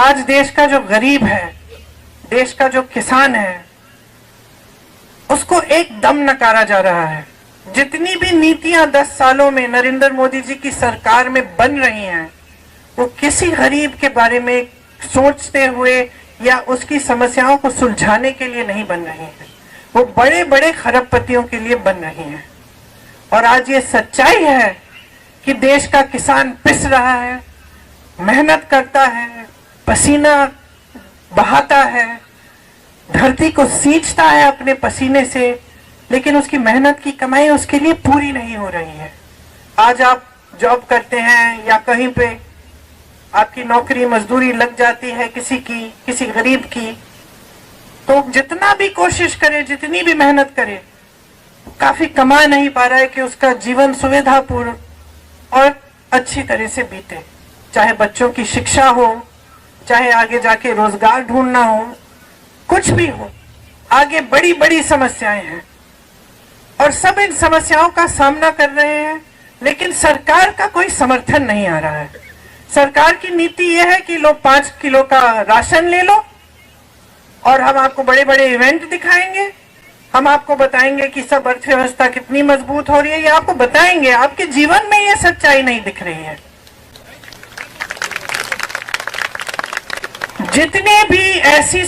आज देश का जो गरीब है, देश का जो किसान है, उसको एकदम नकारा जा रहा है। जितनी भी नीतियां 10 सालों में नरेंद्र मोदी जी की सरकार में बन रही हैं, वो किसी गरीब के बारे में सोचते हुए या उसकी समस्याओं को सुलझाने के लिए नहीं बन रही हैं। वो बड़े बड़े खरबपतियों के लिए बन रही हैं। और आज ये सच्चाई है कि देश का किसान पिस रहा है, मेहनत करता है, पसीना बहाता है, धरती को सींचता है अपने पसीने से, लेकिन उसकी मेहनत की कमाई उसके लिए पूरी नहीं हो रही है। आज आप जॉब करते हैं या कहीं पे आपकी नौकरी मजदूरी लग जाती है किसी गरीब की, तो जितना भी कोशिश करे, जितनी भी मेहनत करे, काफी कमा नहीं पा रहा है कि उसका जीवन सुविधापूर्ण और अच्छी तरह से बीते। चाहे बच्चों की शिक्षा हो, चाहे आगे जाके रोजगार ढूंढना हो, कुछ भी हो, आगे बड़ी बड़ी समस्याएं हैं और सब इन समस्याओं का सामना कर रहे हैं, लेकिन सरकार का कोई समर्थन नहीं आ रहा है। सरकार की नीति यह है कि लो 5 किलो का राशन ले लो और हम आपको बड़े बड़े इवेंट दिखाएंगे, हम आपको बताएंगे कि सब अर्थव्यवस्था कितनी मजबूत हो रही है, ये आपको बताएंगे। आपके जीवन में ये सच्चाई नहीं दिख रही है। जितने भी ऐसे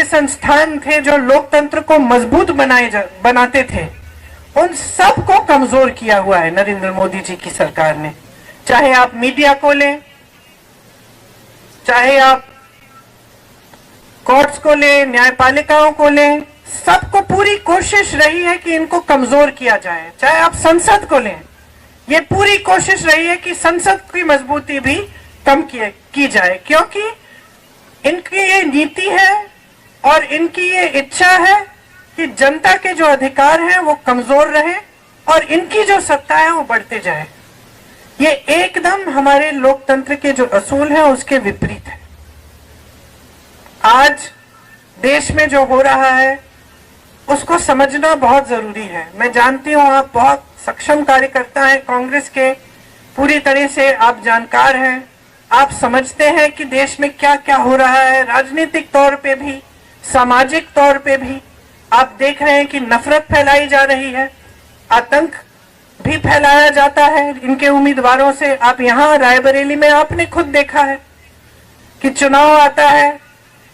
संस्थान थे जो लोकतंत्र को मजबूत बनाते थे, उन सब को कमजोर किया हुआ है नरेंद्र मोदी जी की सरकार ने। चाहे आप मीडिया को लें, चाहे आप कोर्ट्स को लें, न्यायपालिकाओं को लें, सबको पूरी कोशिश रही है कि इनको कमजोर किया जाए। चाहे आप संसद को लें, ये पूरी कोशिश रही है कि संसद की मजबूती भी कम की जाए, क्योंकि इनकी ये नीति है और इनकी ये इच्छा है कि जनता के जो अधिकार हैं वो कमजोर रहे और इनकी जो सत्ता है वो बढ़ते जाए। ये एकदम हमारे लोकतंत्र के जो असूल हैं उसके विपरीत है। आज देश में जो हो रहा है उसको समझना बहुत जरूरी है। मैं जानती हूँ आप बहुत सक्षम कार्यकर्ता हैं कांग्रेस के, पूरी तरह से आप जानकार हैं, आप समझते हैं कि देश में क्या क्या हो रहा है, राजनीतिक तौर पे भी, सामाजिक तौर पे भी। आप देख रहे हैं कि नफरत फैलाई जा रही है, आतंक भी फैलाया जाता है इनके उम्मीदवारों से। आप यहाँ रायबरेली में आपने खुद देखा है कि चुनाव आता है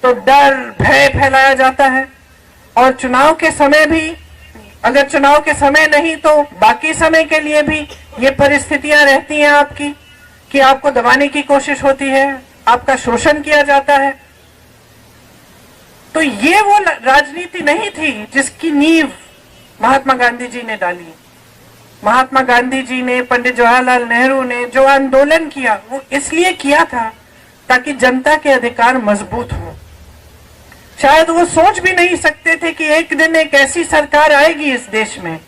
तो डर भय फैलाया जाता है, और चुनाव के समय भी, अगर चुनाव के समय नहीं तो बाकी समय के लिए भी ये परिस्थितियां रहती हैं आपकी कि आपको दबाने की कोशिश होती है, आपका शोषण किया जाता है। तो ये वो राजनीति नहीं थी जिसकी नींव महात्मा गांधी जी ने डाली। महात्मा गांधी जी ने, पंडित जवाहरलाल नेहरू ने जो आंदोलन किया वो इसलिए किया था ताकि जनता के अधिकार मजबूत हो। शायद वो सोच भी नहीं सकते थे कि एक दिन एक ऐसी सरकार आएगी इस देश में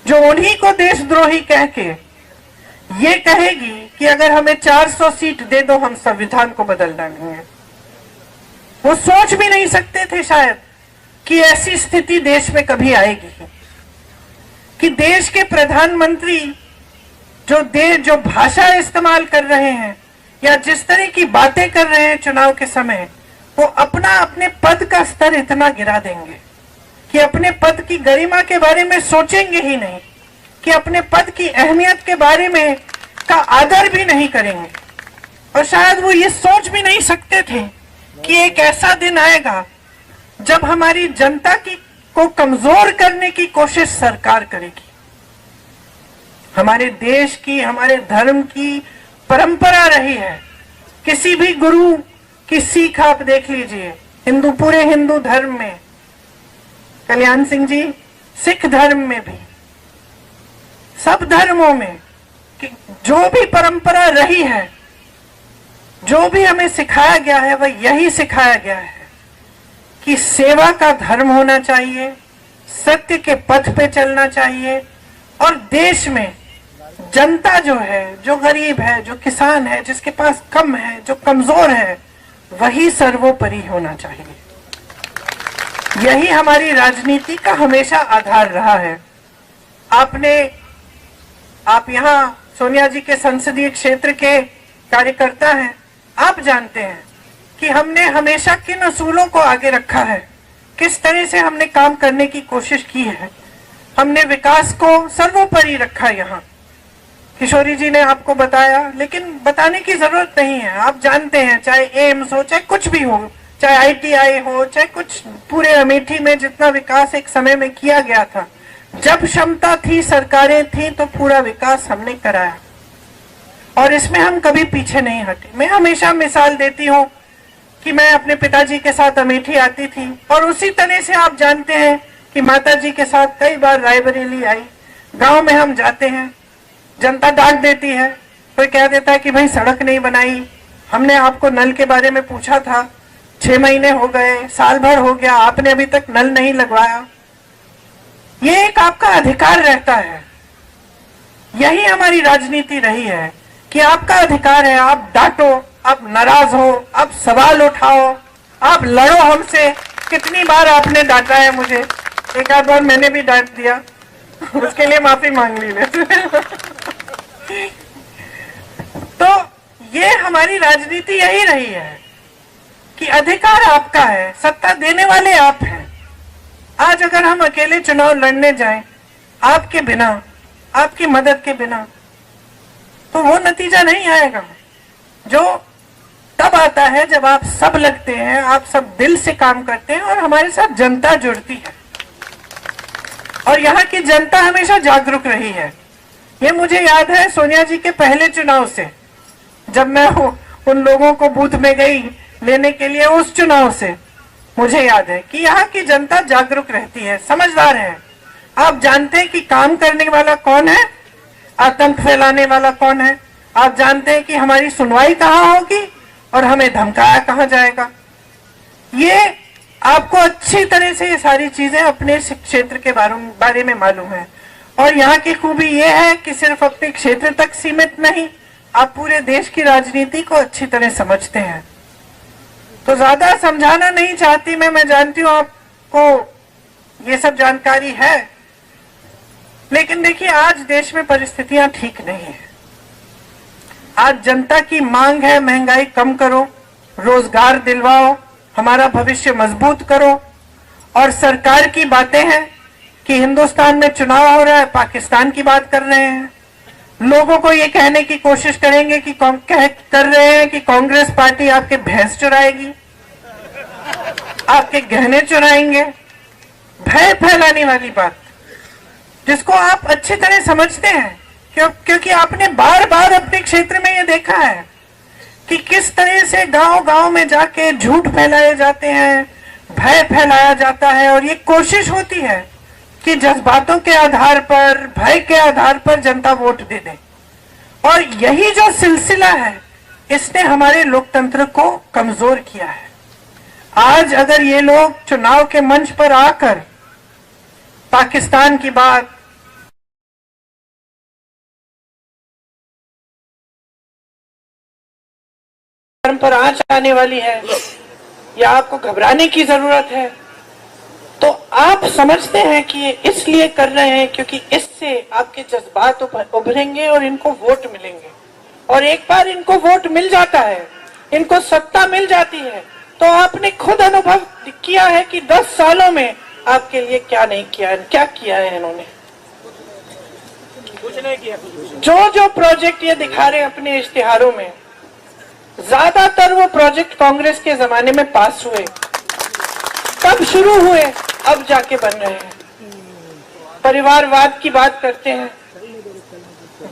जो उन्हीं को देशद्रोही कह के ये कहेगी कि अगर हमें 400 सीट दे दो हम संविधान को बदल डालेंगे। वो सोच भी नहीं सकते थे शायद कि ऐसी स्थिति देश में कभी आएगी कि देश के प्रधानमंत्री जो भाषा इस्तेमाल कर रहे हैं या जिस तरह की बातें कर रहे हैं चुनाव के समय, वो अपने पद का स्तर इतना गिरा देंगे कि अपने पद की गरिमा के बारे में सोचेंगे ही नहीं, कि अपने पद की अहमियत के बारे में का आदर भी नहीं करेंगे। और शायद वो ये सोच भी नहीं सकते थे कि एक ऐसा दिन आएगा जब हमारी जनता को कमजोर करने की कोशिश सरकार करेगी। हमारे देश की, हमारे धर्म की परंपरा रही है। किसी भी गुरु की सीख आप देख लीजिए, पूरे हिंदू धर्म में, कल्याण सिंह जी, सिख धर्म में भी, सब धर्मों में कि जो भी परंपरा रही है, जो भी हमें सिखाया गया है, वह यही सिखाया गया है कि सेवा का धर्म होना चाहिए, सत्य के पथ पे चलना चाहिए, और देश में जनता जो है, जो गरीब है, जो किसान है, जिसके पास कम है, जो कमजोर है, वही सर्वोपरि होना चाहिए। यही हमारी राजनीति का हमेशा आधार रहा है। आप यहाँ सोनिया जी के संसदीय क्षेत्र के कार्यकर्ता हैं, आप जानते हैं कि हमने हमेशा किन असूलों को आगे रखा है, किस तरह से हमने काम करने की कोशिश की है। हमने विकास को सर्वोपरि रखा यहाँ। किशोरी जी ने आपको बताया, लेकिन बताने की जरूरत नहीं है, आप जानते हैं, चाहे एम्स हो, चाहे कुछ भी हो, चाहे आईटीआई हो, चाहे कुछ, पूरे अमेठी में जितना विकास एक समय में किया गया था, जब क्षमता थी, सरकारें थी, तो पूरा विकास हमने कराया और इसमें हम कभी पीछे नहीं हटे। मैं हमेशा मिसाल देती हूँ कि मैं अपने पिताजी के साथ अमेठी आती थी और उसी तरह से आप जानते हैं कि माताजी के साथ कई बार रायबरेली आई। गांव में हम जाते हैं, जनता डांट देती है, कोई कह देता है कि भाई सड़क नहीं बनाई, हमने आपको नल के बारे में पूछा था, 6 महीने हो गए, साल भर हो गया, आपने अभी तक नल नहीं लगवाया। ये एक आपका अधिकार रहता है। यही हमारी राजनीति रही है कि आपका अधिकार है, आप डांटो, आप नाराज हो, आप सवाल उठाओ, आप लड़ो हमसे। कितनी बार आपने डांटा है मुझे, एक आध बार मैंने भी डांट दिया, उसके लिए माफी मांग ली तो ये हमारी राजनीति यही रही है कि अधिकार आपका है, सत्ता देने वाले आप हैं। आज अगर हम अकेले चुनाव लड़ने जाएं, आपके बिना, आपकी मदद के बिना, तो वो नतीजा नहीं आएगा जो तब आता है जब आप सब लगते हैं, आप सब दिल से काम करते हैं और हमारे साथ जनता जुड़ती है। और यहाँ की जनता हमेशा जागरूक रही है। ये मुझे याद है सोनिया जी के पहले चुनाव से, जब मैं उन लोगों को बूथ में गई लेने के लिए, उस चुनाव से मुझे याद है कि यहाँ की जनता जागरूक रहती है, समझदार है। आप जानते हैं कि काम करने वाला कौन है, आतंक फैलाने वाला कौन है। आप जानते हैं कि हमारी सुनवाई कहाँ होगी और हमें धमकाया कहाँ जाएगा। ये आपको अच्छी तरह से ये सारी चीजें अपने क्षेत्र के बारे में मालूम है। और यहाँ की खूबी ये है कि सिर्फ अपने क्षेत्र तक सीमित नहीं, आप पूरे देश की राजनीति को अच्छी तरह समझते हैं। तो ज्यादा समझाना नहीं चाहती मैं जानती हूँ आपको ये सब जानकारी है, लेकिन देखिए आज देश में परिस्थितियां ठीक नहीं है। आज जनता की मांग है, महंगाई कम करो, रोजगार दिलवाओ, हमारा भविष्य मजबूत करो। और सरकार की बातें हैं कि हिंदुस्तान में चुनाव हो रहा है, पाकिस्तान की बात कर रहे हैं। लोगों को ये कहने की कोशिश करेंगे कि कर रहे हैं कि कांग्रेस पार्टी आपके भैंस चुराएगी, आपके गहने चुराएंगे। भय फैलाने वाली बात, जिसको आप अच्छी तरह समझते हैं, क्योंकि आपने बार बार अपने क्षेत्र में ये देखा है कि किस तरह से गांव गांव में जाके झूठ फैलाए जाते हैं, भय फैलाया जाता है और ये कोशिश होती है कि जज्बातों के आधार पर, भय के आधार पर जनता वोट दे दे। और यही जो सिलसिला है, इसने हमारे लोकतंत्र को कमजोर किया है। आज अगर ये लोग चुनाव के मंच पर आकर पाकिस्तान की बात, पर आंच आने वाली है या आपको घबराने की जरूरत है, तो आप समझते हैं कि ये इसलिए कर रहे हैं क्योंकि इससे आपके जज्बात उभरेंगे और इनको वोट मिलेंगे। और एक बार इनको वोट मिल जाता है, इनको सत्ता मिल जाती है, तो आपने खुद अनुभव किया है कि 10 सालों में आपके लिए क्या नहीं किया, क्या किया है इन्होंने। कुछ नहीं किया। जो प्रोजेक्ट ये दिखा रहे हैं अपने इश्तिहारों में, ज्यादातर वो प्रोजेक्ट कांग्रेस के जमाने में पास हुए, तब शुरू हुए, अब जाके बन रहे हैं। परिवारवाद की बात करते हैं,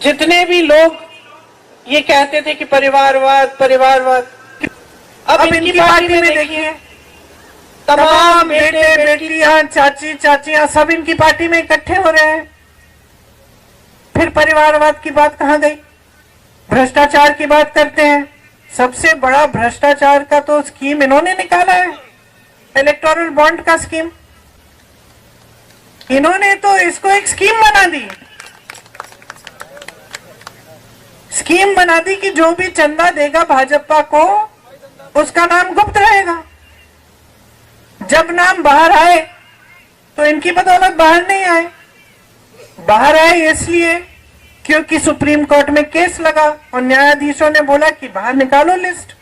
जितने भी लोग ये कहते थे कि परिवारवाद, अब इनकी पार्टी में देखिए, तमाम बेटे बेटियां, चाची चाचियां सब इनकी पार्टी में इकट्ठे हो रहे हैं। फिर परिवारवाद की बात कहां गई? भ्रष्टाचार की बात करते हैं। सबसे बड़ा भ्रष्टाचार का तो स्कीम इन्होंने निकाला है, इलेक्टोरल बॉन्ड का स्कीम। इन्होंने तो इसको एक स्कीम बना दी कि जो भी चंदा देगा भाजपा को, उसका नाम गुप्त रहेगा। जब नाम बाहर आए तो इनकी बदौलत बाहर नहीं आए। बाहर आए इसलिए क्योंकि सुप्रीम कोर्ट में केस लगा और न्यायाधीशों ने बोला कि बाहर निकालो लिस्ट।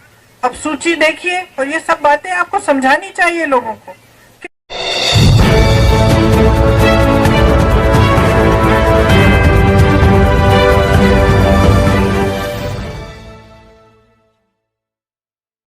अब सूची देखिए और ये सब बातें आपको समझानी चाहिए लोगों को।